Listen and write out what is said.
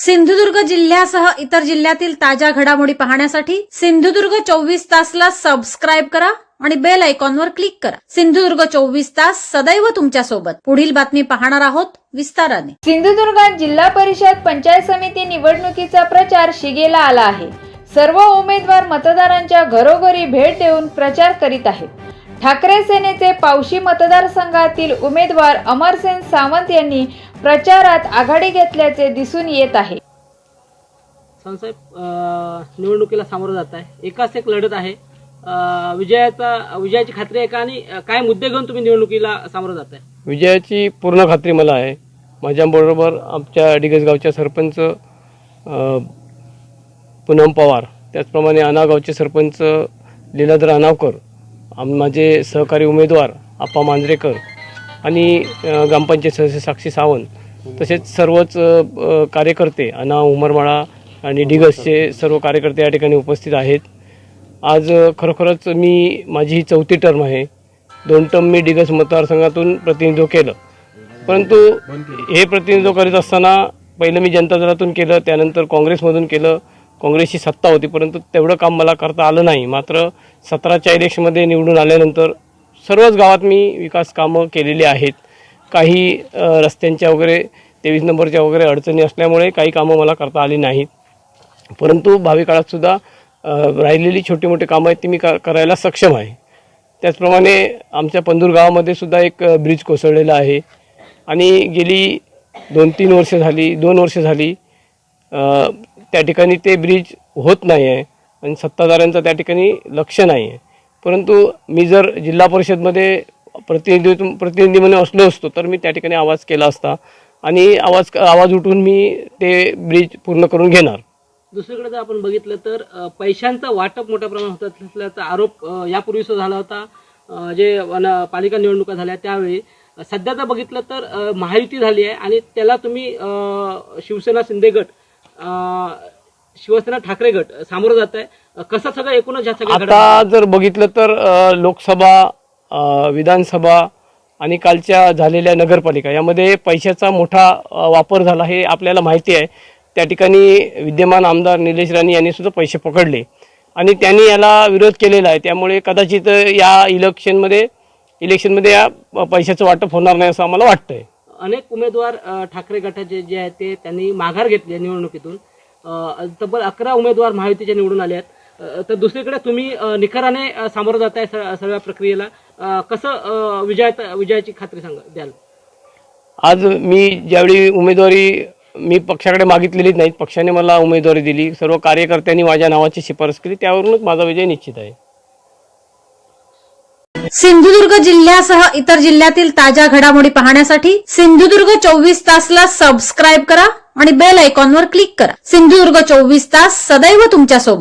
सिंधुदुर्ग जिल्ह्यासह इतर जिल्ह्यातील ताज्या घडामोडी पाहण्यासाठी सिंधुदुर्ग 24 तासला सबस्क्राइब करा आणि बेल आयकॉनवर क्लिक करा। सिंधुदुर्ग 24 तास सदैव तुमच्या सोबत। पुढील बातमी पाहणार आहोत विस्ताराने। सिंधुदुर्गात जिल्हा परिषद पंचायत समिती निवडणुकीचा प्रचार शिगेला आला आहे। सर्व उमेदवार मतदारांच्या घरोघरी भेट देऊन प्रचार करीत आहेत। ठाकरे सेनेचे पावशी मतदारसंघातील उमेदवार अमरसेन सावंत यांनी प्रचारात आघाडी घेतल्याचे दिसून येत आहे। साहेब निवडणुकीला सामोरं जात आहे, एकाच एक लढत आहे, विजयाची खात्री आहे का आणि काय मुद्दे घेऊन तुम्ही निवडणुकीला सामोरं जात आहे? विजयाची पूर्ण खात्री मला आहे। माझ्याबरोबर आमच्या डिगसगावचे सरपंच पूनम पवार, त्याचप्रमाणे अनागावचे सरपंच लीलाधर अनावकर, माझे सहकारी उमेदवार आप्पा मांजरेकर आणि ग्रामपंचायत सदस्य साक्षी सावंत, तसेच सर्वच कार्यकर्ते अना उमरमाळा आणि डिगसचे सर्व कार्यकर्ते या ठिकाणी उपस्थित आहेत। आज खरोखरच माझी ही 4थी टर्म आहे। 2 टर्म मी डिगस मतदारसंघातून प्रतिनिधित्व केलं, परंतु हे प्रतिनिधित्व करीत असताना पहिलं मी जनता दलातून केलं, त्यानंतर काँग्रेसमधून केलं। काँग्रेसची सत्ता होती, परंतु तेवढं काम मला करता आलं नाही। मात्र 17च्या इलेक्शनमध्ये निवडून आल्यानंतर सर्वच गावात मी विकास कामं केलेली आहेत। काही रस्त्यांच्या वगैरे 23 नंबरच्या वगैरे अडचणी असल्यामुळे काही कामं मला करता आली नाहीत, परंतु भावी काळातसुद्धा राहिलेली छोटी मोठी कामं आहेत ती मी करायला सक्षम आहे। त्याचप्रमाणे आमच्या पंदूर गावामध्ये सुद्धा एक ब्रिज कोसळलेला आहे आणि गेली 2 वर्ष झाली त्या ठिकाणी ते ब्रिज होत नाही आहे आणि सत्ताधाऱ्यांचं त्या ठिकाणी लक्ष नाही आहे। परंतु मी जर जिल्हा परिषदमध्ये प्रतिनिधी म्हणून असलो असतो तर मी त्या ठिकाणी आवाज केला असता आणि आवाज उठवून मी ते ब्रिज पूर्ण करून घेणार। दुसरीकडे जर आपण बघितलं तर पैशांचं वाटप मोठ्या प्रमाणात होत असल्याचा आरोप यापूर्वी सुद्धा झाला होता। जे पालिका निवडणुका झाल्या त्यावेळी। सध्याचं बघितलं तर महायुती झाली आहे आणि त्याला तुम्ही शिवसेना शिंदे गट, शिवसेना ठाकरे गट सामोरं जात आहे। कसं सगळं एकूणच आता जर बघितलं तर लोकसभा, विधानसभा आणि कालच्या झालेल्या नगरपालिका यामध्ये पैशाचा मोठा वापर झाला हे आपल्याला माहिती आहे। त्या ठिकाणी विद्यमान आमदार निलेश राणे यांनी सुद्धा पैसे पकडले आणि त्यांनी याला विरोध केलेला आहे। त्यामुळे कदाचित या इलेक्शनमध्ये या पैशाचं वाटप होणार नाही असं आम्हाला वाटतंय। अनेक उमेदवार ठाकरे गटाचे जे आहेत ते त्यांनी माघार घेतली निवडणुकीतून। तब्बल 11 उमेदवार महायुतीचे निवडून आले आहेत। तर दुसरीकडे तुम्ही निखराने सामोरं जात आहे सगळ्या प्रक्रियेला। कसं विजयाची खात्री द्याल? आज मी ज्यावेळी उमेदवारी मी पक्षाकडे मागितलेलीच नाहीत, पक्षाने मला उमेदवारी दिली, सर्व कार्यकर्त्यांनी माझ्या नावाची शिफारस केली, त्यावरूनच माझा विजय निश्चित आहे। सिंधुदुर्ग जिल्ह्यासह इतर जिल्ह्यातील ताज्या घडामोडी पाहण्यासाठी सिंधुदुर्ग 24 तासला सबस्क्राइब करा आणि बेल आयकॉनवर क्लिक करा। सिंधुदुर्ग 24 तास सदैव तुमच्या सोबत।